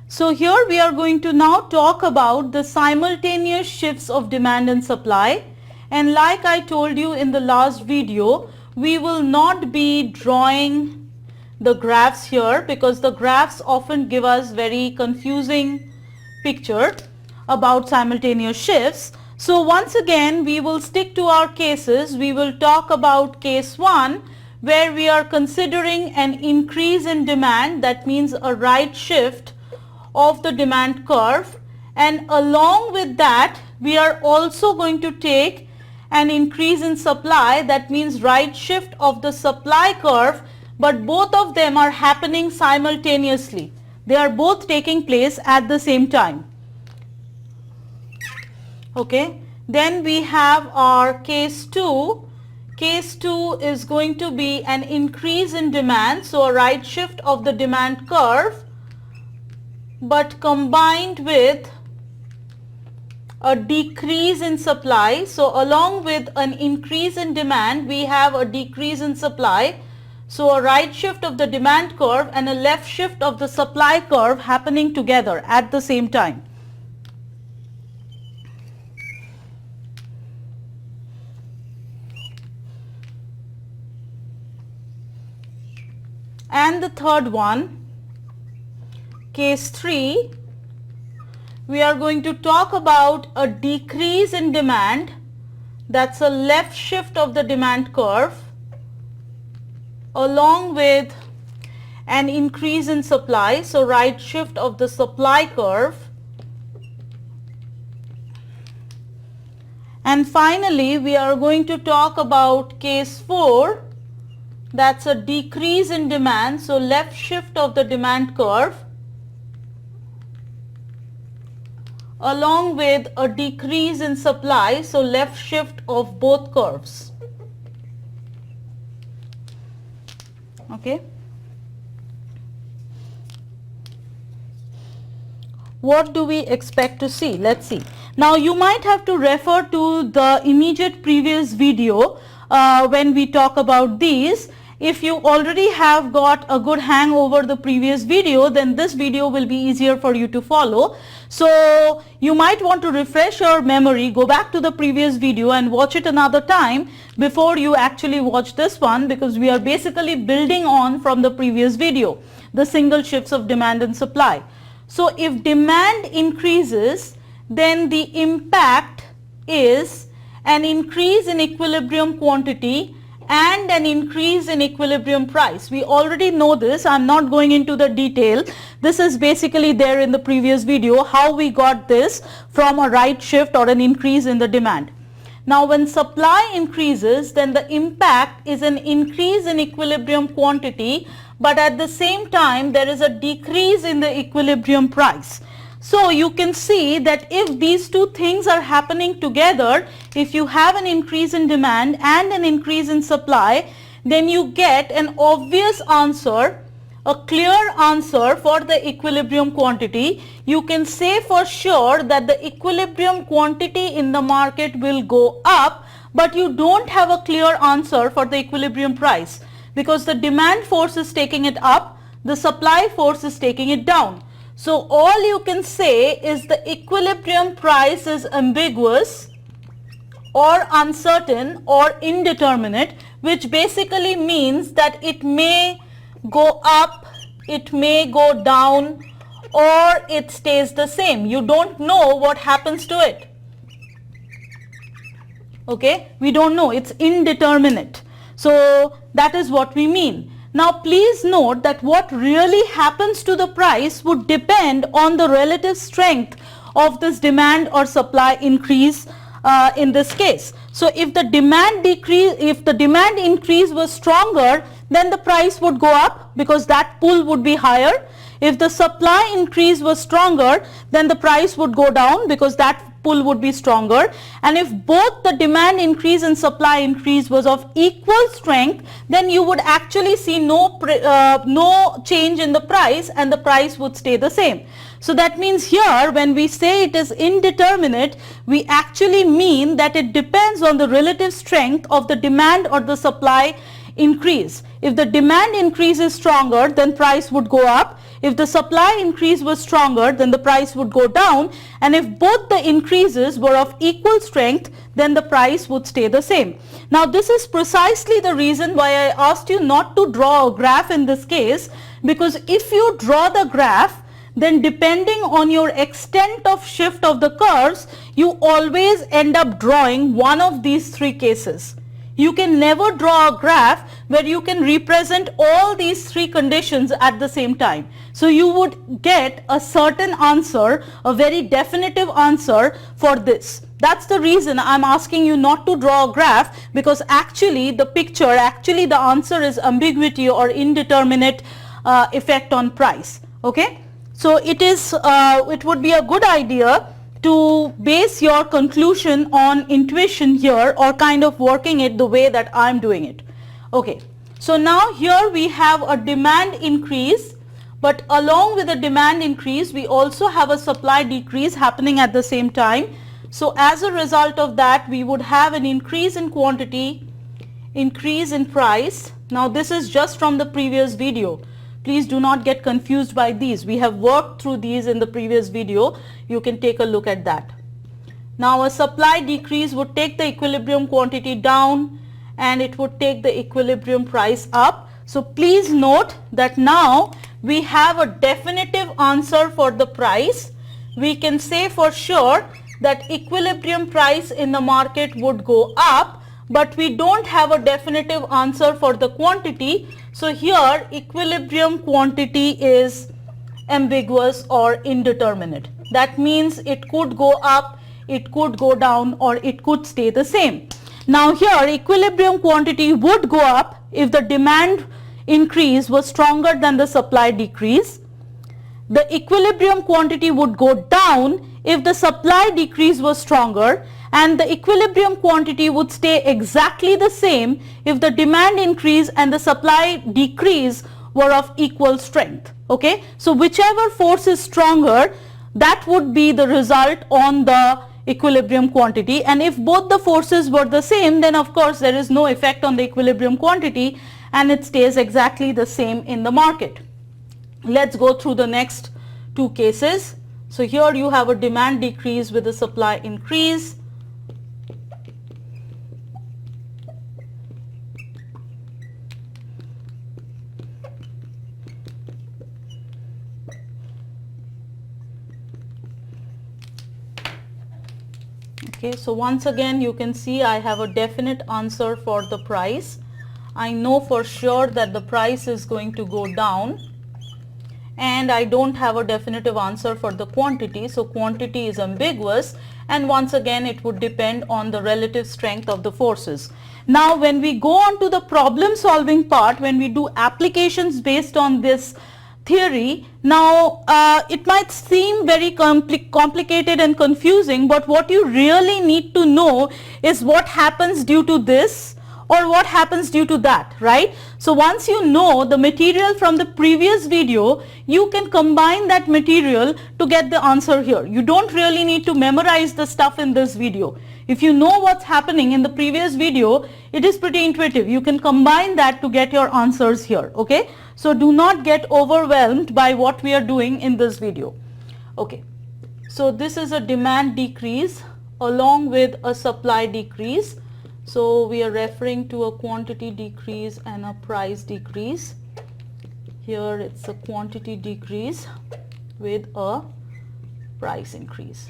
So here we are going to now talk about the simultaneous shifts of demand and supply, and like I told you in the last video, we will not be drawing the graphs here because the graphs often give us very confusing picture about simultaneous shifts. So once again we will stick to our cases. We will talk about case 1 where we are considering an increase in demand, that means a right shift of the demand curve, and along with that we are also going to take an increase in supply, that means right shift of the supply curve, but both of them are happening simultaneously. They are both taking place at the same time. Okay, then we have our case 2. Case 2 is going to be an increase in demand, so a right shift of the demand curve, but combined with a decrease in supply. So along with an increase in demand we have a decrease in supply, so a right shift of the demand curve and a left shift of the supply curve happening together at the same time. And the third one, case 3, we are going to talk about a decrease in demand, that's a left shift of the demand curve, along with an increase in supply, so right shift of the supply curve. And finally we are going to talk about case 4, that's a decrease in demand, so left shift of the demand curve along with a decrease in supply, so left shift of both curves. Okay. What do we expect to see? Let's see. Now you might have to refer to the immediate previous video when we talk about these. If you already have got a good hang over the previous video, then this video will be easier for you to follow. So you might want to refresh your memory, go back to the previous video and watch it another time before you actually watch this one, because we are basically building on from the previous video, the single shifts of demand and supply. So if demand increases, then the impact is an increase in equilibrium quantity and an increase in equilibrium price. We already know this, I am not going into the detail. This is basically there in the previous video, how we got this from a right shift or an increase in the demand. Now when supply increases, then the impact is an increase in equilibrium quantity, but at the same time there is a decrease in the equilibrium price. So you can see that if these two things are happening together, if you have an increase in demand and an increase in supply, then you get an obvious answer, a clear answer for the equilibrium quantity. You can say for sure that the equilibrium quantity in the market will go up, but you don't have a clear answer for the equilibrium price because the demand force is taking it up, the supply force is taking it down. So all you can say is the equilibrium price is ambiguous or uncertain or indeterminate, which basically means that it may go up, it may go down, or it stays the same. You don't know what happens to it. Okay, we don't know, it's indeterminate. So that is what we mean. Now please note that what really happens to the price would depend on the relative strength of this demand or supply increase in this case. So if the demand increase was stronger, then the price would go up because that pull would be higher. If the supply increase was stronger, then the price would go down because that pull would be stronger. And if both the demand increase and supply increase was of equal strength, then you would actually see no change in the price and the price would stay the same. So that means here when we say it is indeterminate, we actually mean that it depends on the relative strength of the demand or the supply increase. If the demand increase is stronger, then price would go up. If the supply increase was stronger, then the price would go down, and if both the increases were of equal strength, then the price would stay the same. Now this is precisely the reason why I asked you not to draw a graph in this case, because if you draw the graph, then depending on your extent of shift of the curves, you always end up drawing one of these three cases. You can never draw a graph where you can represent all these three conditions at the same time. So you would get a certain answer, a very definitive answer for this. That's the reason I'm asking you not to draw a graph, because actually the picture, actually the answer is ambiguity or indeterminate effect on price. Okay? So it would be a good idea to base your conclusion on intuition here, or kind of working it the way that I'm doing it. Okay, so now here we have a demand increase, but along with the demand increase we also have a supply decrease happening at the same time. So as a result of that, we would have an increase in quantity, increase in price. Now this is just from the previous video. Please do not get confused by these. We have worked through these in the previous video. You can take a look at that. Now a supply decrease would take the equilibrium quantity down, and it would take the equilibrium price up. So please note that now we have a definitive answer for the price. We can say for sure that equilibrium price in the market would go up, but we don't have a definitive answer for the quantity. So here equilibrium quantity is ambiguous or indeterminate. That means it could go up, it could go down, or it could stay the same. Now here equilibrium quantity would go up if the demand increase was stronger than the supply decrease. The equilibrium quantity would go down if the supply decrease was stronger, and the equilibrium quantity would stay exactly the same if the demand increase and the supply decrease were of equal strength. Okay, so whichever force is stronger, that would be the result on the equilibrium quantity, and if both the forces were the same, then of course there is no effect on the equilibrium quantity and it stays exactly the same in the market. Let's go through the next two cases. So here you have a demand decrease with a supply increase. Okay, so once again you can see I have a definite answer for the price. I know for sure that the price is going to go down, and I don't have a definitive answer for the quantity. So quantity is ambiguous, and once again it would depend on the relative strength of the forces. Now when we go on to the problem solving part, when we do applications based on this theory, now it might seem very complicated and confusing, but what you really need to know is what happens due to this or what happens due to that, right? So once you know the material from the previous video, you can combine that material to get the answer here. You don't really need to memorize the stuff in this video. If you know what's happening in the previous video, it is pretty intuitive. You can combine that to get your answers here, okay? So do not get overwhelmed by what we are doing in this video. Okay, so this is a demand decrease along with a supply decrease. So we are referring to a quantity decrease and a price decrease. Here it's a quantity decrease with a price increase.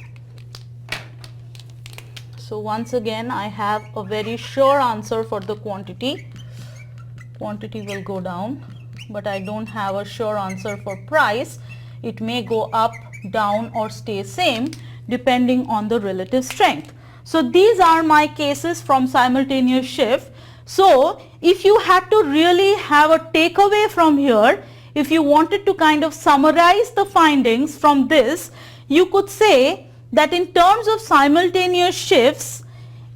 So once again I have a very sure answer for the quantity. Quantity will go down, but I don't have a sure answer for price. It may go up, down, or stay same depending on the relative strength. So these are my cases from simultaneous shift. So if you had to really have a takeaway from here, if you wanted to kind of summarize the findings from this, you could say that in terms of simultaneous shifts,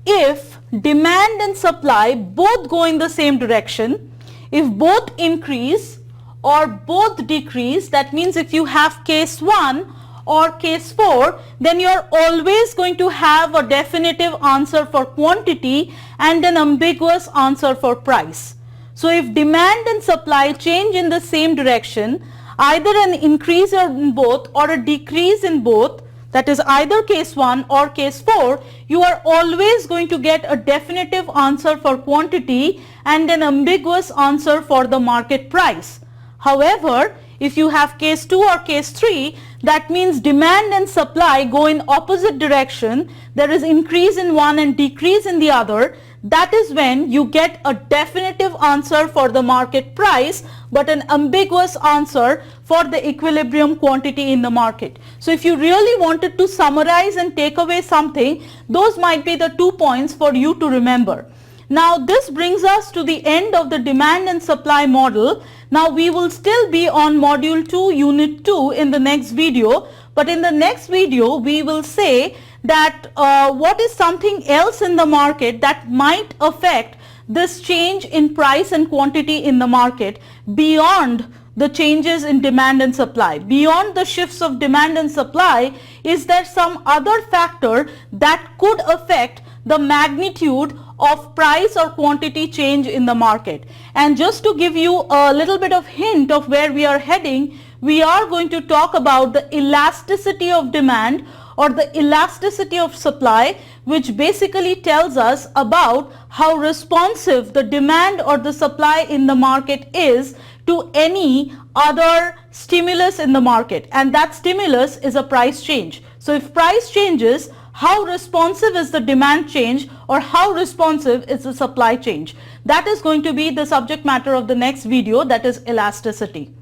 if demand and supply both go in the same direction, if both increase or both decrease, that means if you have case 1 or case 4, then you are always going to have a definitive answer for quantity and an ambiguous answer for price. So if demand and supply change in the same direction, either an increase in both or a decrease in both, that is either case 1 or case 4, you are always going to get a definitive answer for quantity and an ambiguous answer for the market price. However, if you have case 2 or case 3, that means demand and supply go in opposite direction, there is increase in one and decrease in the other. That is when you get a definitive answer for the market price but an ambiguous answer for the equilibrium quantity in the market. So if you really wanted to summarize and take away something, those might be the 2 points for you to remember. Now this brings us to the end of the demand and supply model. Now we will still be on module 2 unit 2 in the next video, but in the next video we will say that what is something else in the market that might affect this change in price and quantity in the market beyond the changes in demand and supply. Beyond the shifts of demand and supply, is there some other factor that could affect the magnitude of price or quantity change in the market? And just to give you a little bit of hint of where we are heading, we are going to talk about the elasticity of demand or the elasticity of supply, which basically tells us about how responsive the demand or the supply in the market is to any other stimulus in the market, and that stimulus is a price change. So if price changes, how responsive is the demand change or how responsive is the supply change? That is going to be the subject matter of the next video, that is elasticity.